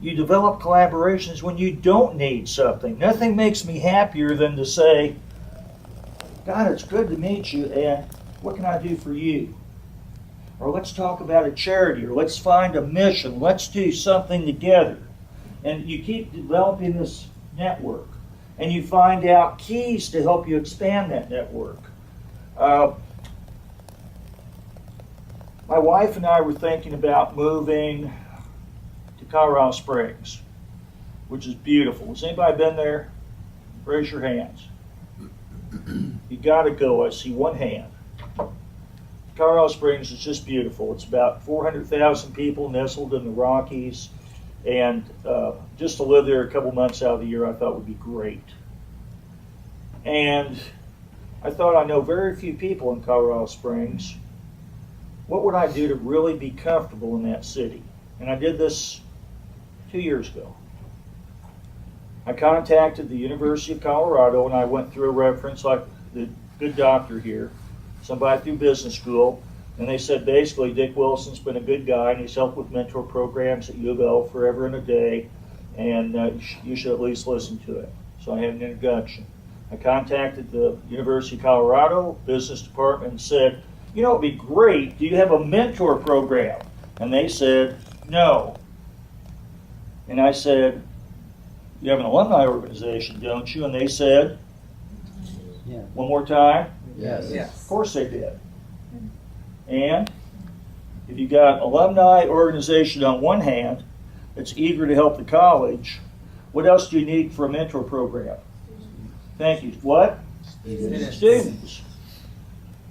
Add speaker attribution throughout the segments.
Speaker 1: You develop collaborations when you don't need something. Nothing makes me happier than to say, God, it's good to meet you, and what can I do for you? Or let's talk about a charity, or let's find a mission. Let's do something together. And you keep developing this network, and you find out keys to help you expand that network. My wife and I were thinking about moving to Colorado Springs, which is beautiful. Has anybody been there? Raise your hands. You got to go. I see one hand. Colorado Springs is just beautiful. It's about 400,000 people nestled in the Rockies, and just to live there a couple months out of the year I thought would be great. And I thought, I know very few people in Colorado Springs. What would I do to really be comfortable in that city? And I did this 2 years ago. I contacted the University of Colorado, and I went through a reference like the good doctor here, somebody through business school, and they said basically Dick Wilson's been a good guy, and he's helped with mentor programs at U of L forever and a day, and you should at least listen to it. So I had an introduction. I contacted the University of Colorado Business Department and said, you know, it'd be great, do you have a mentor program? And they said, no. And I said, you have an alumni organization, don't you? And they said,
Speaker 2: Yeah.
Speaker 1: one more time?
Speaker 2: Yes.
Speaker 1: Of course they did. And if you got alumni organization on one hand that's eager to help the college, what else do you need for a mentor program? Thank you. What? Students.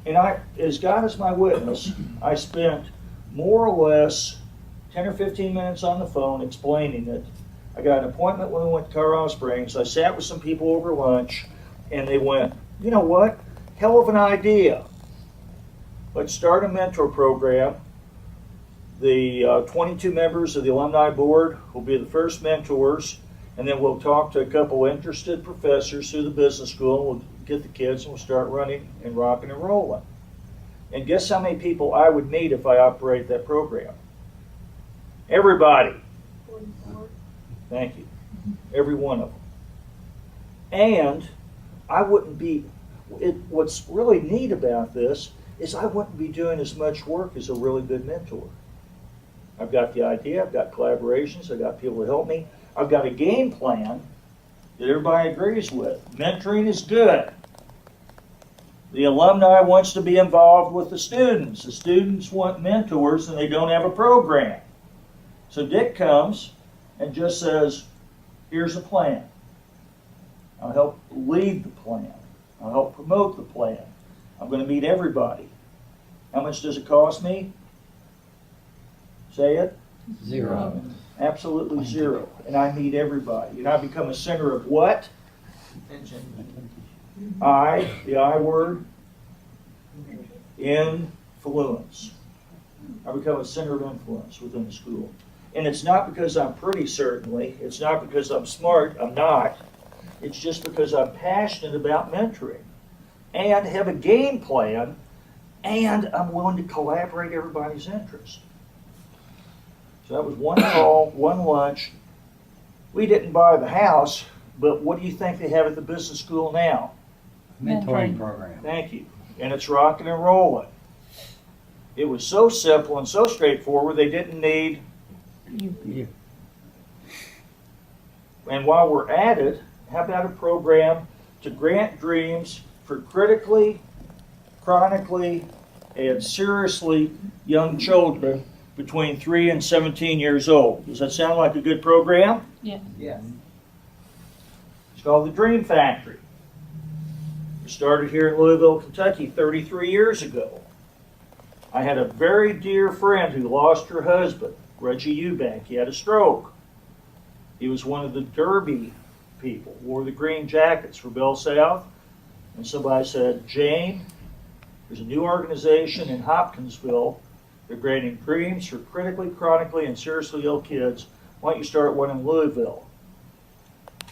Speaker 1: And I, as God is my witness, I spent more or less 10 or 15 minutes on the phone explaining it. I got an appointment when we went to Colorado Springs. I sat with some people over lunch, and they went, you know what? Hell of an idea. Let's start a mentor program. The 22 members of the alumni board will be the first mentors, and then we'll talk to a couple interested professors through the business school, and we'll get the kids, and we'll start running and rocking and rolling. And guess how many people I would meet if I operate that program? Everybody.
Speaker 3: 44.
Speaker 1: Thank you. Every one of them. And I wouldn't be, what's really neat about this is I wouldn't be doing as much work as a really good mentor. I've got the idea, I've got collaborations, I've got people to help me. I've got a game plan that everybody agrees with. Mentoring is good. The alumni wants to be involved with the students. The students want mentors and they don't have a program. So Dick comes and just says, here's a plan. I'll help lead the plan. I'll help promote the plan. I'm going to meet everybody. How much does it cost me? Say it.
Speaker 2: Zero.
Speaker 1: Absolutely zero. And I meet everybody. And I become a center of what? I, the I word, influence. I become a center of influence within the school. And it's not because I'm pretty, certainly. It's not because I'm smart. I'm not. It's just because I'm passionate about mentoring and have a game plan, and I'm willing to collaborate everybody's interest. So that was one call, one lunch. We didn't buy the house, but what do you think they have at the business school now?
Speaker 2: Mentoring program.
Speaker 1: Thank you. And it's rocking and rolling. It was so simple and so straightforward, they didn't need.
Speaker 2: You.
Speaker 1: And while we're at it, how about a program to grant dreams for critically, chronically, and seriously young children between 3 and 17 years old? Does that sound like a good program?
Speaker 3: Yeah.
Speaker 2: Yes.
Speaker 1: It's called the Dream Factory. It started here in Louisville, Kentucky 33 years ago. I had a very dear friend who lost her husband, Reggie Eubank. He had a stroke. He was one of the Derby people, wore the green jackets for Bell South. And somebody said, Jane, there's a new organization in Hopkinsville. They're grading dreams for critically, chronically, and seriously ill kids. Why don't you start one in Louisville?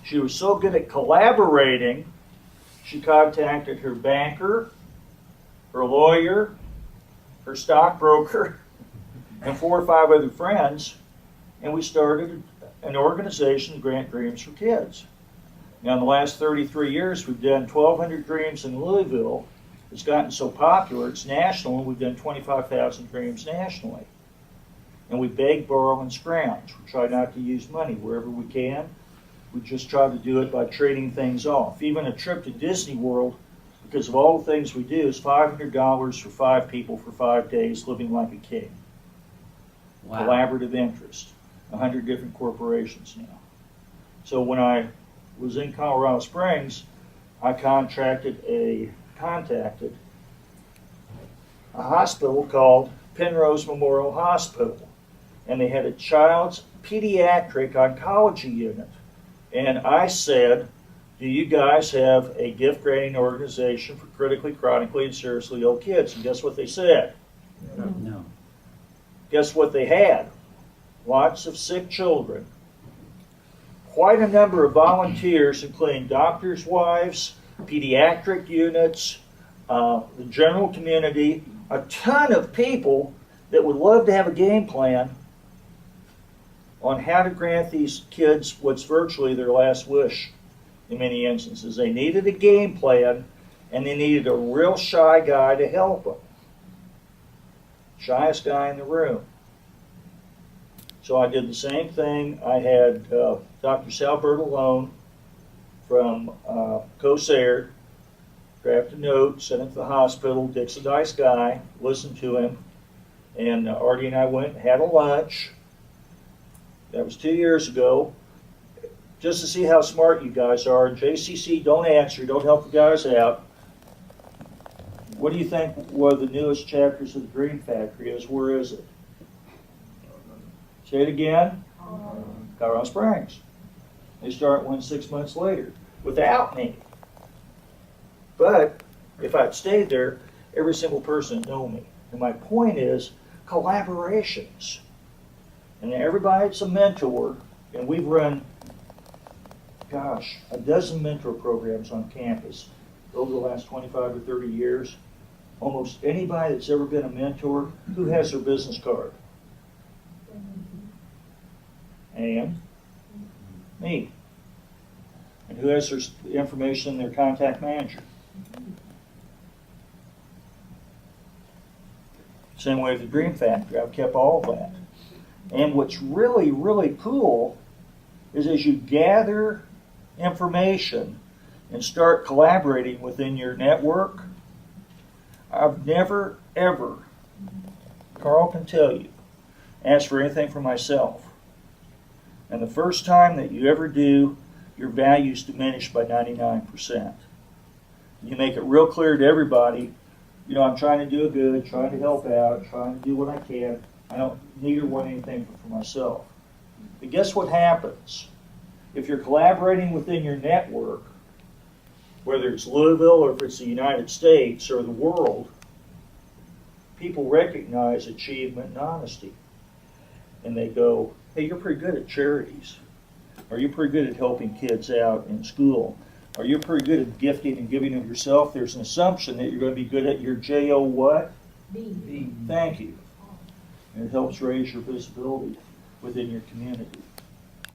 Speaker 1: She was so good at collaborating, she contacted her banker, her lawyer, her stockbroker, and 4 or 5 other friends, and we started an organization to grant dreams for kids. Now, in the last 33 years, we've done 1,200 dreams in Louisville. It's gotten so popular, it's national, and we've done 25,000 dreams nationally. And we beg, borrow, and scrounge. We try not to use money wherever we can. We just try to do it by trading things off. Even a trip to Disney World, because of all the things we do, is $500 for 5 people for 5 days living like a king.
Speaker 2: Wow.
Speaker 1: Collaborative interest. 100 different corporations now. So when I was in Colorado Springs, I contacted a hospital called Penrose Memorial Hospital, and they had a child's pediatric oncology unit. And I said, do you guys have a gift-granting organization for critically, chronically, and seriously ill kids? And guess what they said?
Speaker 2: No.
Speaker 1: Guess what they had? Lots of sick children. Quite a number of volunteers, including doctors' wives, pediatric units, the general community, a ton of people that would love to have a game plan on how to grant these kids what's virtually their last wish in many instances. They needed a game plan, and they needed a real shy guy to help them. Shyest guy in the room. So I did the same thing. I had Dr. Sal Bertolone from COSAIR draft a note, sent it to the hospital. Dick's a nice guy, listened to him, and Artie and I went and had a lunch. That was 2 years ago, just to see how smart you guys are. JCC, don't answer, don't help the guys out. What do you think one of the newest chapters of the Dream Factory is? Where is it? Say it again. Colorado Springs. They start 6 months later without me. But if I'd stayed there, every single person would know me. And my point is collaborations. And everybody's a mentor, and we've run, a dozen mentor programs on campus over the last 25 or 30 years. Almost anybody that's ever been a mentor, who has their business card? And me. And who has their information in their contact manager? Same way with the Dream Factory. I've kept all of that. And what's really, really cool is as you gather information and start collaborating within your network, I've never, ever, Carl can tell you, asked for anything for myself. And the first time that you ever do, your value's diminished by 99%. You make it real clear to everybody, I'm trying to do good, trying to help out, trying to do what I can. I don't need or want anything for myself. But guess what happens? If you're collaborating within your network, whether it's Louisville or if it's the United States or the world, people recognize achievement and honesty. And they go, hey, you're pretty good at charities. Or you're pretty good at helping kids out in school. Or you're pretty good at gifting and giving of yourself. There's an assumption that you're going to be good at your J-O what? B. Thank you. And it helps raise your visibility within your community.